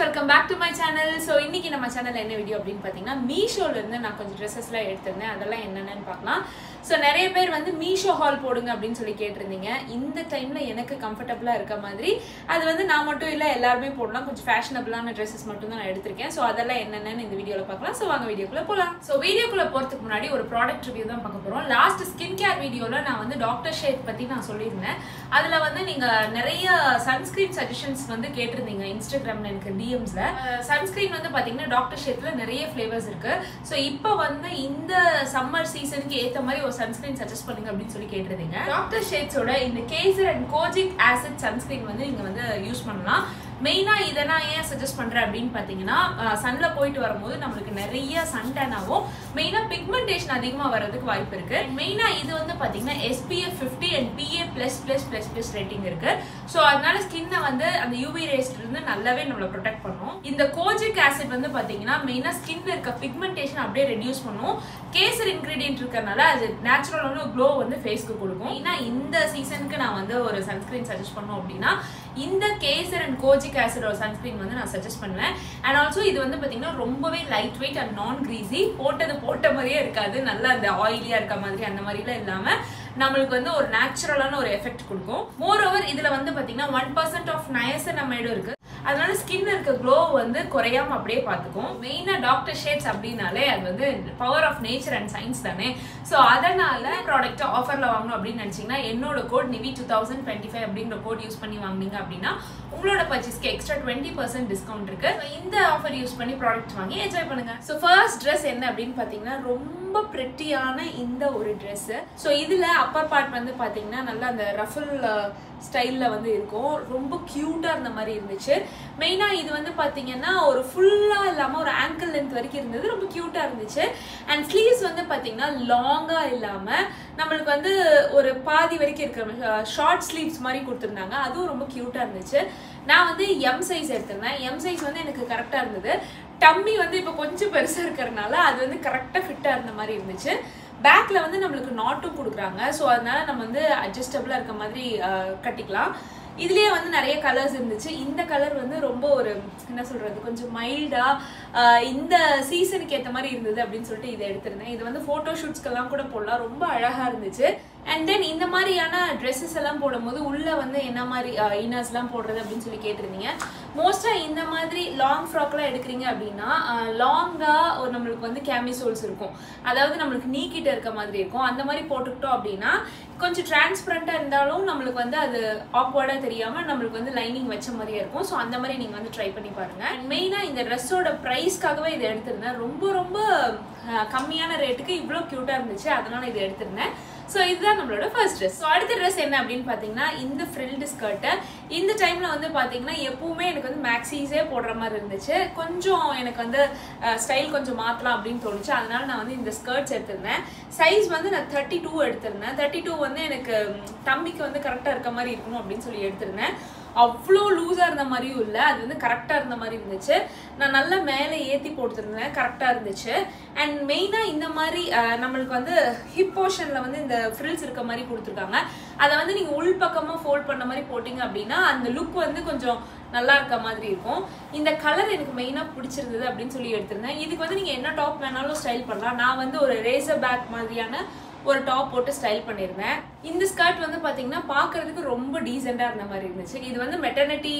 welcome back to my channel. So இன்னைக்கு நம்ம சேனல்ல என்ன வீடியோ அப்படினு பாத்தீங்கன்னா மீஷோல இருந்து நான் கொஞ்சம் Dresses-லாம் எடுத்துட்டேன். அதெல்லாம் என்னன்னு பார்க்கலாம். So நிறைய பேர் வந்து மீஷோ ஹால் போடுங்க அப்படினு சொல்லி கேட்டிருந்தீங்க. இந்த டைம்ல எனக்கு கம்ஃபர்ட்டபிளா இருக்க மாதிரி அது வந்து நான் மட்டும் இல்ல எல்லாரும் போடலாம். கொஞ்சம் ஃபேஷனபிளான Dresses மட்டும் தான் நான் எடுத்துர்க்கேன். So அதெல்லாம் என்னன்னு இந்த வீடியோல பார்க்கலாம். So வாங்க வீடியோக்குள்ள போலாம். So வீடியோக்குள்ள போறதுக்கு முன்னாடி ஒரு ப்ராடக்ட் ரிவ்யூ தான் பார்க்க போறோம். லாஸ்ட் ஸ்கின் கேர் வீடியோல நான் வந்து டாக்டர் ஷேட் பத்தி நான் சொல்லிருந்தேன். அதுல வந்து நீங்க நிறைய சன்ஸ்கிரீன் சஜஷன்ஸ் வந்து கேட்டிருந்தீங்க இன்ஸ்டாகிராம்ல எனக்கு DMsல. சன்ஸ்கிரீன் வந்து பாத்தீங்கன்னா டாக்டர் ஷேட்ல நிறைய ஃப்ளேவர்ஸ் இருக்கு. சோ இப்போ வந்து இந்த சம்மர் சீசனுக்கு ஏத்த மாதிரி ஒரு சன்ஸ்கிரீன் சஜஸ்ட் பண்ணுங்க அப்படின்னு சொல்லி கேட்டிருந்தீங்க. டாக்டர் ஷேட்ஸோட இந்த kesar and kojic acid sunscreen வந்து நீங்க வந்து யூஸ் பண்ணலாம். மெயினா இதை நான் ஏன் சஜஸ்ட் பண்றேன் அப்படின்னு பாத்தீங்கன்னா சன்ல போயிட்டு வரும்போது நம்மளுக்கு நிறைய சன் டேன் ஆகும். மெயினா பிக்மெண்டேஷன் அதிகமா வர்றதுக்கு வாய்ப்பு இருக்கு. மெயினா இது வந்து பாத்தீங்கன்னா SPF 50 and PA++++ ரேட்டிங் இருக்கு. சோ அதனால ஸ்கின்னை வந்து அந்த UV ரேஸ்ல இருந்து நல்லாவே நம்மள ப்ரொடெக்ட் பண்ணும். இந்த கோஜிக் ஆசிட் வந்து பாத்தீங்கன்னா மெயினா ஸ்கின்ல இருக்க பிக்மெண்டேஷன் அப்படியே ரெடியூஸ் பண்ணும். கேசர் இன்கிரிடியன்ட் இருக்கறனால அது நேச்சுரலான க்ளோ வந்து ஃபேஸ்க்கு கொடுக்கும். ஏன்னா இந்த சீசனுக்கு நான் வந்து ஒரு சன்ஸ்கிரீன் சஜஸ்ட் பண்ணோம் அப்படின்னா இந்த கேசர் அண்ட் கோஜிக் ஆசிட் ஒரு சன்ஸ்கிரீன் வந்து நான் சஜஸ்ட் பண்ணுவேன். அண்ட் ஆல்சோ இது வந்து பாத்தீங்கன்னா ரொம்பவே லைட் வெயிட் அண்ட் நான் கிரீஸி. போட்ட மாதிரியே இருக்காது. நல்லா அந்த ஆயிலியா இருக்க மாதிரி அந்த மாதிரிலாம் இல்லாம நம்மளுக்கு வந்து ஒரு நேச்சுரலான ஒரு எஃபெக்ட் கொடுக்கும். மோர் ஓவர் இதுல வந்து பாத்தீங்கன்னா 1% ஆஃப் நயசனமைடும் இருக்கு. அதனால ஸ்கின்ல இருக்க க்ளோ வந்து குறையாம அப்படியே பாத்துக்கும். மெயினா டாக்டர் ஷேட்ஸ் அப்படின்னாலே அது வந்து power of nature and science தானே. சோ அதனால ப்ராடக்ட் ஆஃபர்ல வாங்கணும் அப்படின்னு நினைச்சீங்கன்னா என்னோட கோட் நிவி 2025 அப்படிங்கிற கோட் யூஸ் பண்ணி வாங்குனீங்க அப்படின்னா உங்களோட பர்ச்சேஸ்க்கு எக்ஸ்ட்ரா 20% டிஸ்கவுண்ட் இருக்கு. இந்த ஆஃபர் யூஸ் பண்ணி ப்ராடக்ட் வாங்கி என்ஜாய் பண்ணுங்க. சோ ஃபர்ஸ்ட் ட்ரெஸ் என்ன அப்படின்னு பாத்தீங்கன்னா ரொம்ப பிரெட்டியான இந்த ஒரு ட்ரெஸ். சோ இதுல அப்பர் பார்ட் வந்து பாத்தீங்கன்னா நல்லா அந்த ரஃபிள் ஸ்டைல்ல வந்து இருக்கும். ரொம்ப கியூட்டா இருந்த மாதிரி இருந்துச்சு. மெயினா இது வந்து பாத்தீங்கன்னா ஒரு ஃபுல்லா இல்லாம ஒரு ஆங்கிள் லென்த் வரைக்கும் இருந்தது. ரொம்ப கியூட்டா இருந்துச்சு. அண்ட் ஸ்லீவ்ஸ் வந்து பாத்தீங்கன்னா லாங்கா இல்லாம நம்மளுக்கு வந்து ஒரு பாதி வரைக்கும் இருக்கிற ஷார்ட் ஸ்லீவ்ஸ் மாதிரி கொடுத்துருந்தாங்க. அதுவும் ரொம்ப கியூட்டா இருந்துச்சு. நான் வந்து எம் சைஸ் எடுத்திருந்தேன். எம் சைஸ் வந்து எனக்கு கரெக்டா இருந்தது. டம்மி வந்து இப்போ கொஞ்சம் பெருசா இருக்கிறதுனால அது வந்து கரெக்டா ஃபிட்டா இருந்த மாதிரி இருந்துச்சு. பேக்ல வந்து நம்மளுக்கு நாட்டும் கொடுக்குறாங்க. ஸோ அதனால நம்ம வந்து அட்ஜஸ்டபிளா இருக்க மாதிரி கட்டிக்கலாம். இதுலயே வந்து நிறைய கலர்ஸ் இருந்துச்சு. இந்த கலர் வந்து ரொம்ப ஒரு என்ன சொல்றது கொஞ்சம் மைல்டா இந்த சீசனுக்கு ஏற்ற மாதிரி இருந்தது அப்படின்னு சொல்லிட்டு இதை எடுத்திருந்தேன். இது வந்து போட்டோ ஷூட்ஸ்க்கெல்லாம் கூட போடலாம். ரொம்ப அழகா இருந்துச்சு. அண்ட் தென் இந்த மாதிரியான ட்ரெஸ்ஸஸ் எல்லாம் போடும்போது உள்ள வந்து என்ன மாதிரி இன்னர்ஸ் எல்லாம் போடுறது அப்படின்னு சொல்லி கேட்டிருந்தீங்க. மோஸ்டா இந்த மாதிரி லாங் ஃப்ராக்லாம் எடுக்கிறீங்க அப்படின்னா லாங்கா ஒரு நம்மளுக்கு வந்து கேமிசோல்ஸ் இருக்கும். அதாவது நம்மளுக்கு நீ கிட்ட இருக்க மாதிரி இருக்கும். அந்த மாதிரி போட்டுக்கிட்டோம் அப்படின்னா கொஞ்சம் டிரான்ஸ்பரண்டா இருந்தாலும் நம்மளுக்கு வந்து அது ஆக்வர்டா தெரியாம நம்மளுக்கு வந்து லைனிங் வச்ச மாதிரியே இருக்கும். ஸோ அந்த மாதிரி நீங்க வந்து ட்ரை பண்ணி பாருங்க. அண்ட் மெயினா இந்த ட்ரெஸ்ஸோட ப்ரைஸ்க்காகவே இதை எடுத்திருந்தேன். ரொம்ப கம்மியான ரேட்டுக்கு இவ்வளோ கியூட்டா இருந்துச்சு. அதனால இதை எடுத்திருந்தேன். ஸோ இதுதான் நம்மளோட ஃபர்ஸ்ட் ட்ரெஸ். ஸோ அடுத்த ட்ரெஸ் என்ன அப்படின்னு பார்த்தீங்கன்னா இந்த ஃப்ரில்டு ஸ்கர்ட்டு. இந்த டைம்ல வந்து பார்த்தீங்கன்னா எப்பவுமே எனக்கு வந்து மேக்ஸீஸே போடுற மாதிரி இருந்துச்சு. கொஞ்சம் எனக்கு வந்து ஸ்டைல் கொஞ்சம் மாற்றலாம் அப்படின்னு தோணுச்சு. அதனால நான் வந்து இந்த ஸ்கர்ட்ஸ் எடுத்திருந்தேன். சைஸ் வந்து நான் 32 எடுத்திருந்தேன். 32 வந்து எனக்கு தம்பிக்கு வந்து கரெக்டாக இருக்க மாதிரி இருக்கணும் அப்படின்னு சொல்லி எடுத்திருந்தேன். அவ்வளோ லூஸாக இருந்த மாதிரியும் இல்லை. அது வந்து கரெக்டாக இருந்த மாதிரி இருந்துச்சு. நான் நல்லா மேலே ஏற்றி போட்டுருந்தேன். கரெக்டாக இருந்துச்சு. அண்ட் மெயினாக இந்த மாதிரி நம்மளுக்கு வந்து ஹிப் போர்ஷனில் வந்து இந்த ஃப்ரில்ஸ் இருக்க மாதிரி கொடுத்துருக்காங்க. அதை வந்து நீங்கள் உள்பக்கமாக ஃபோல்ட் பண்ண மாதிரி போட்டிங்க அப்படின்னா அந்த லுக் வந்து கொஞ்சம் நல்லா இருக்க மாதிரி இருக்கும். இந்த கலர் எனக்கு மெயினாக பிடிச்சிருந்தது அப்படின்னு சொல்லி எடுத்திருந்தேன். இதுக்கு வந்து நீங்கள் என்ன டாப் வேணாலும் ஸ்டைல் பண்ணலாம். நான் வந்து ஒரு ரேசர் பேக் மாதிரியான ஒரு டாப் போட்டு ஸ்டைல் பண்ணியிருந்தேன். இந்த ஸ்கர்ட் வந்து பாத்தீங்கன்னா பாக்குறதுக்கு ரொம்ப டீசெண்டா இருந்த மாதிரி இருந்துச்சு. இது வந்து மெட்டர்னிட்டி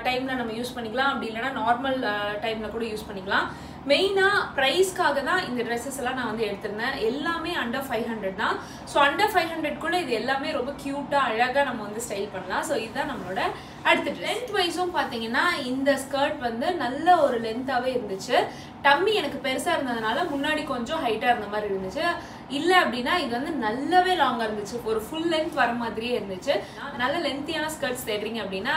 டைம்ல நம்ம யூஸ் பண்ணிக்கலாம். அப்படி இல்லைன்னா நார்மல் டைம்ல கூட யூஸ் பண்ணிக்கலாம். மெயினா பிரைஸ்க்காக தான் இந்த ட்ரெஸ்ஸஸ் எல்லாம் நான் வந்து எடுத்திருந்தேன். எல்லாமே அண்டர் 500 தான். ஸோ அண்டர் 500 கூட இது எல்லாமே ரொம்ப கியூட்டா அழகா நம்ம வந்து ஸ்டைல் பண்ணலாம். ஸோ இதுதான் நம்மளோட அடுத்த லென்த் வைஸும் பாத்தீங்கன்னா இந்த ஸ்கர்ட் வந்து நல்ல ஒரு லென்த்தாவே இருந்துச்சு. டம்மி எனக்கு பெருசா இருந்ததுனால முன்னாடி கொஞ்சம் ஹைட்டா இருந்த மாதிரி இருந்துச்சு. இல்ல அப்படின்னா இது வந்து நல்லாவே லாங்கா இருந்துச்சு. ஒரு ஃபுல் லென்த் வர மாதிரியே இருந்துச்சு. நல்ல லென்த்தியான ஸ்கர்ட்ஸ் தேடுறீங்க அப்படின்னா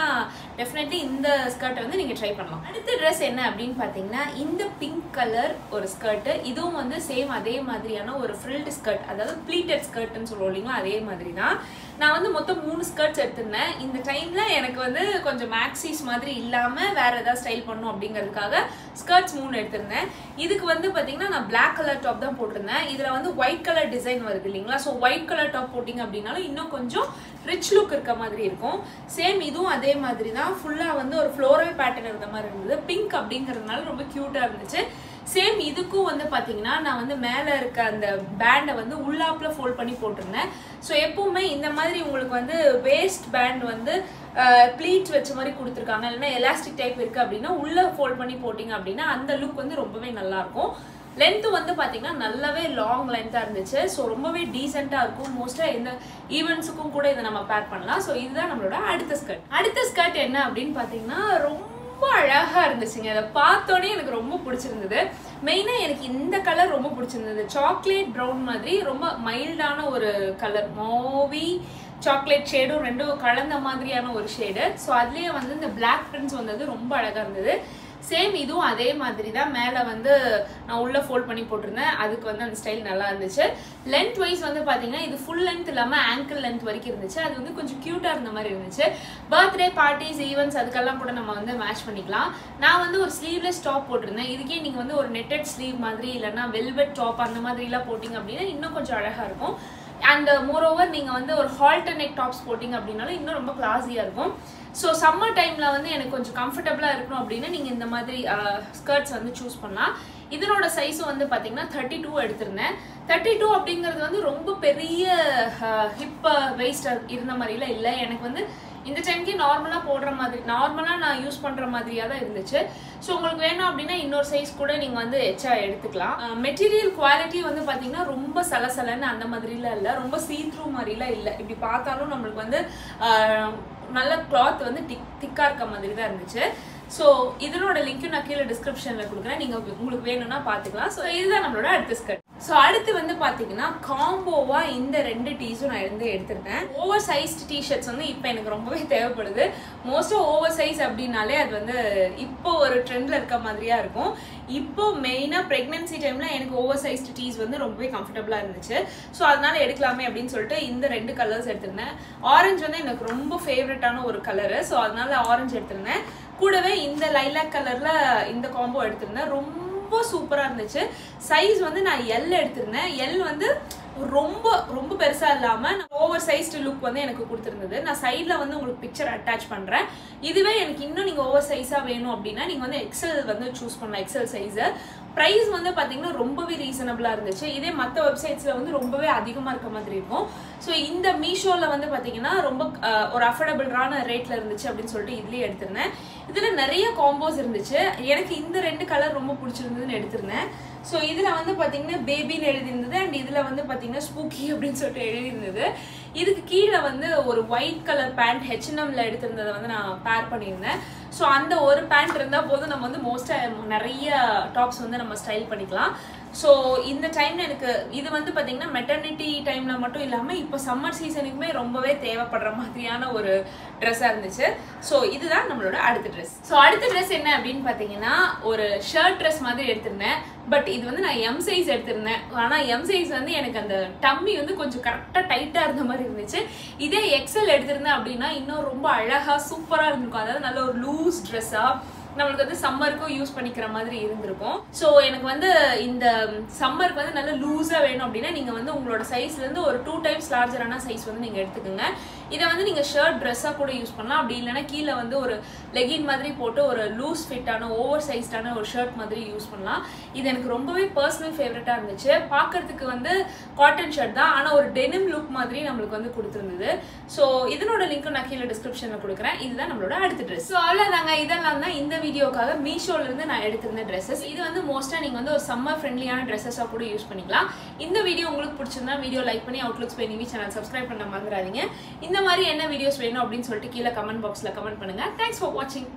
டெஃபினெட்லி இந்த ஸ்கர்ட்டை வந்து நீங்க ட்ரை பண்ணலாம். அடுத்த ட்ரெஸ் என்ன அப்படின்னு பாத்தீங்கன்னா இந்த பிங்க் கலர் ஒரு ஸ்கர்ட். இதுவும் வந்து சேம் அதே மாதிரியான ஒரு ஃப்ரில்டு ஸ்கர்ட், அதாவது ப்ளீட்டட் ஸ்கர்ட்னு சொல்லுவோம் இல்லைங்களா, அதே மாதிரி தான். நான் வந்து மொத்தம் 3 ஸ்கர்ட்ஸ் எடுத்திருந்தேன். இந்த டைம்ல எனக்கு வந்து கொஞ்சம் மேக்ஸிஸ் மாதிரி இல்லாம வேற ஏதாவது ஸ்டைல் பண்ணும் அப்படிங்கிறதுக்காக ஸ்கர்ட்ஸ் 3 எடுத்திருந்தேன். இதுக்கு வந்து பாத்தீங்கன்னா நான் பிளாக் கலர் டாப் தான் போட்டிருந்தேன். இதுல வந்து ஒயிட் ஒயிட் கலர் டிசைன் வருது இல்லைங்களா. ஸோ ஒயிட் கலர் டாப் போட்டிங்க அப்படின்னாலும் இன்னும் கொஞ்சம் ரிச் லுக் இருக்க மாதிரி இருக்கும். சேம் இதுவும் அதே மாதிரி தான், ஃபுல்லாக வந்து ஒரு ஃப்ளோரல் பேட்டர்ன் இருந்த மாதிரி இருந்தது. பிங்க் அப்படிங்கிறதுனால ரொம்ப க்யூட்டாக இருந்துச்சு. சேம் இதுக்கும் வந்து பார்த்தீங்கன்னா நான் வந்து மேலே இருக்க அந்த பேண்டை வந்து உள்ளாப்பில் ஃபோல்ட் பண்ணி போட்டிருந்தேன். ஸோ எப்பவுமே இந்த மாதிரி உங்களுக்கு வந்து வேஸ்ட் பேண்ட் வந்து ப்ளீட்ஸ் வச்ச மாதிரி கொடுத்துருக்காங்க, இல்லைன்னா எலாஸ்டிக் டைப் இருக்குது அப்படின்னா உள்ளே ஃபோல்ட் பண்ணி போட்டிங்க அப்படின்னா அந்த லுக் வந்து ரொம்பவே நல்லாயிருக்கும். லென்த்து வந்து பார்த்தீங்கன்னா நல்லாவே லாங் லென்த்தாக இருந்துச்சு. ஸோ ரொம்பவே டீசெண்டாக இருக்கும். மோஸ்ட்டாக எந்த ஈவெண்ட்ஸுக்கும் கூட இதை நம்ம பேர் பண்ணலாம். ஸோ இதுதான் நம்மளோட அடுத்த ஸ்கர்ட் என்ன அப்படின்னு பார்த்தீங்கன்னா ரொம்ப அழகாக இருந்துச்சுங்க. அதை பார்த்தோன்னே எனக்கு ரொம்ப பிடிச்சிருந்தது. மெயினாக எனக்கு இந்த கலர் ரொம்ப பிடிச்சிருந்தது. சாக்லேட் ப்ரௌன் மாதிரி ரொம்ப மைல்டான ஒரு கலர், மாவி சாக்லேட் ஷேடும் ரெண்டும் கலந்த மாதிரியான ஒரு ஷேடு. ஸோ அதுலேயே வந்து இந்த பிளாக் பிரிண்ட்ஸ் வந்தது ரொம்ப அழகாக இருந்தது. சேம் இதுவும் அதே மாதிரி தான், மேலே வந்து நான் உள்ளே ஃபோல்ட் பண்ணி போட்டிருந்தேன். அதுக்கு வந்து அந்த ஸ்டைல் நல்லா இருந்துச்சு. லென்த் வைஸ் வந்து பார்த்தீங்கன்னா இது ஃபுல் லென்த் இல்லாமல் ஆங்கிள் லென்த் வரைக்கும் இருந்துச்சு. அது வந்து கொஞ்சம் க்யூட்டாக இருந்த மாதிரி இருந்துச்சு. பர்த்டே பார்ட்டிஸ் ஈவெண்ட்ஸ் அதுக்கெல்லாம் கூட நம்ம வந்து மேட்ச் பண்ணிக்கலாம். நான் வந்து ஒரு ஸ்லீவ்லெஸ் டாப் போட்டிருந்தேன். இதுக்கே நீங்கள் வந்து ஒரு நெட்டட் ஸ்லீவ் மாதிரி இல்லைன்னா வெல்வெட் டாப் அந்த மாதிரிலாம் போட்டிங்க அப்படின்னா இன்னும் கொஞ்சம் அழகாக இருக்கும். அண்ட் மோரோவர் நீங்கள் வந்து ஒரு ஹால்டர் நெக் டாப்ஸ் போட்டிங்க அப்படின்னாலும் இன்னும் ரொம்ப கிளாஸியாக இருக்கும். ஸோ சம்மர் டைமில் வந்து எனக்கு கொஞ்சம் கம்ஃபர்டபுளாக இருக்கணும் அப்படின்னா நீங்கள் இந்த மாதிரி ஸ்கர்ட்ஸ் வந்து சூஸ் பண்ணலாம். இதனோட சைஸும் வந்து பார்த்தீங்கன்னா 32 எடுத்திருந்தேன். 32 அப்படிங்கிறது வந்து ரொம்ப பெரிய ஹிப் வெயிஸ்ட் இருந்த மாதிரிலாம் இல்லை. எனக்கு வந்து இந்த டைம்க்கு நார்மலாக போடுற மாதிரி, நார்மலாக நான் யூஸ் பண்ணுற மாதிரியாக தான் இருந்துச்சு. ஸோ உங்களுக்கு வேணும் அப்படின்னா இன்னொரு சைஸ் கூட நீங்கள் வந்து எச்சா எடுத்துக்கலாம். மெட்டீரியல் குவாலிட்டி வந்து பார்த்தீங்கன்னா ரொம்ப சலசலன்னு அந்த மாதிரிலாம் இல்லை, ரொம்ப சீத்ரூ மாதிரிலாம் இல்லை. இப்படி பார்த்தாலும் நம்மளுக்கு வந்து நல்ல கிளாத் வந்து திக்காக இருக்க மாதிரி தான் இருந்துச்சு. ஸோ இதனோட லிங்க்கும் நான் கீழே டிஸ்கிரிப்ஷனில் கொடுக்குறேன், நீங்கள் உங்களுக்கு வேணும்னா பார்த்துக்கலாம். ஸோ இதுதான் நம்மளோட அடுத்த ஸ்கர்ட். ஸோ அடுத்து வந்து பார்த்தீங்கன்னா காம்போவாக இந்த 2 டீஸும் நான் எடுத்திருக்கேன். ஓவர் சைஸ்ட் டிஷர்ட்ஸ் வந்து இப்போ எனக்கு ரொம்பவே தேவைப்படுது. மோஸ்ட்டாக ஓவர் சைஸ் அப்படின்னாலே அது வந்து இப்போ ஒரு ட்ரெண்டில் இருக்க மாதிரியா இருக்கும். இப்போ மெயினாக ப்ரெக்னென்சி டைமில் எனக்கு ஓவர் சைஸ்ட் டீஸ் வந்து ரொம்பவே கம்ஃபர்டபுளாக இருந்துச்சு. ஸோ அதனால எடுக்கலாமே அப்படின்னு சொல்லிட்டு இந்த 2 கலர்ஸ் எடுத்திருந்தேன். ஆரஞ்சு வந்து எனக்கு ரொம்ப ஃபேவரட்டான ஒரு கலரு. ஸோ அதனால ஆரஞ்சு எடுத்திருந்தேன். கூடவே இந்த லைலாக் கலர்ல இந்த காம்போ எடுத்திருந்தேன். ரொம்ப சூப்பரா இருந்துச்சு. சைஸ் வந்து நான் எல் எடுத்திருந்தேன். எல் வந்து ரொம்ப ரொம்ப பெருசா இல்லாம ஓவர் சைஸ்டு லுக் வந்து எனக்கு கொடுத்துருந்தது. நான் சைட்ல வந்து உங்களுக்கு பிக்சர் அட்டாச் பண்றேன். இதுவே எனக்கு இன்னும் நீங்க ஓவர் சைஸா வேணும் அப்படின்னா நீங்க வந்து எக்ஸல் வந்து சூஸ் பண்ணலாம், எக்ஸல் சைஸ். பிரைஸ் வந்து பாத்தீங்கன்னா ரொம்பவே ரீசனபிளா இருந்துச்சு. இதே மற்ற வெப்சைட்ஸ்ல வந்து ரொம்பவே அதிகமா இருக்க மாதிரி இருக்கும். ஸோ இந்த மீஷோல வந்து பாத்தீங்கன்னா ரொம்ப ஒரு அஃபோர்டபுளான ரேட்ல இருந்துச்சு அப்படின்னு சொல்லிட்டு இதுலயே எடுத்திருந்தேன். இதுல நிறைய காம்போஸ் இருந்துச்சு. எனக்கு இந்த 2 கலர் ரொம்ப பிடிச்சிருந்ததுன்னு எடுத்திருந்தேன். ஸோ இதுல வந்து பாத்தீங்கன்னா பேபின்னு எழுதியிருந்தது அண்ட் இதுல வந்து பாத்தீங்கன்னா ஸ்பூக்கி அப்படின்னு சொல்லிட்டு எழுதியிருந்தது. இதுக்கு கீழே வந்து ஒரு ஒயிட் கலர் பேண்ட் H&Mல எடுத்திருந்ததை வந்து நான் பேர் பண்ணியிருந்தேன். ஸோ அந்த ஒரு பேண்ட் இருந்தால் போதும் நம்ம வந்து மோஸ்ட்டாக நிறைய டாப்ஸ் வந்து நம்ம ஸ்டைல் பண்ணிக்கலாம். ஸோ இந்த டைம்ல எனக்கு இது வந்து பார்த்தீங்கன்னா மெட்டர்னிட்டி டைம்ல மட்டும் இல்லாமல் இப்போ சம்மர் சீசனுக்குமே ரொம்பவே தேவைப்படுற மாதிரியான ஒரு ட்ரெஸ்ஸாக இருந்துச்சு. ஸோ இதுதான் நம்மளோட அடுத்த ட்ரெஸ். ஸோ அடுத்த ட்ரெஸ் என்ன அப்படின்னு பார்த்தீங்கன்னா ஒரு ஷர்ட் ட்ரெஸ் மாதிரி எடுத்திருந்தேன். பட் இது வந்து நான் எம் சைஸ் எடுத்திருந்தேன். ஆனால் எம் சைஸ் வந்து எனக்கு அந்த டம்மி வந்து கொஞ்சம் கரெக்டாக டைட்டாக இருந்த மாதிரி இருந்துச்சு. இதே எக்ஸல் எடுத்திருந்தேன் அப்படின்னா இன்னும் ரொம்ப அழகாக சூப்பராக இருந்திருக்கும். அதாவது நல்ல ஒரு லூஸ் ட்ரெஸ்ஸாக நம்மளுக்கு வந்து சம்மருக்கும் யூஸ் பண்ணிக்கிற மாதிரி இருந்திருக்கும். ஸோ எனக்கு வந்து இந்த சம்மருக்கு வந்து நல்ல லூஸாக வேணும் அப்படின்னா நீங்கள் வந்து உங்களோட சைஸ்லேருந்து ஒரு 2 டைம்ஸ் லார்ஜரான சைஸ் வந்து நீங்கள் எடுத்துக்கோங்க. இதை வந்து நீங்கள் ஷர்ட் ட்ரெஸ்ஸாக கூட யூஸ் பண்ணலாம். அப்படி இல்லைன்னா கீழே வந்து ஒரு லெகின் மாதிரி போட்டு ஒரு லூஸ் ஃபிட்டான ஓவர் சைஸ்டான ஒரு ஷர்ட் மாதிரி யூஸ் பண்ணலாம். இது எனக்கு ரொம்பவே பர்சனல் ஃபேவரட்டாக இருந்துச்சு. பார்க்கறதுக்கு வந்து காட்டன் ஷர்ட் தான், ஆனால் ஒரு டெனிம் லுக் மாதிரி நம்மளுக்கு வந்து கொடுத்துருந்தது. ஸோ இதனோட லிங்க்கும் நான் கீழே டிஸ்கிரிப்ஷனில் கொடுக்குறேன். இதுதான் நம்மளோட அடுத்த ட்ரெஸ். ஸோ அவ்வளோதாங்க, இதெல்லாம் தான் இந்த வீடியோக்காக மீஷோல இருந்து நான் எடுத்திருந்த ட்ரெஸ்ஸஸ். இது வந்து மோஸ்டா நீங்க வந்து ஒரு சம்மர் ஃப்ரெண்ட்லியான ட்ரெஸ்ஸஸா கூட யூஸ் பண்ணிக்கலாம். இந்த வீடியோ உங்களுக்கு பிடிச்சிருந்தா வீடியோ லைக் பண்ணி outlooks by Nivi channel subscribe பண்ண மறந்துடாதீங்க. இந்த மாதிரி என்ன வீடியோஸ் வேணும் அப்படின்னு சொல்லிட்டு கீழே கமெண்ட் பாக்ஸ்ல கமெண்ட் பண்ணுங்க. தேங்க்ஸ் ஃபார் வாட்சிங்.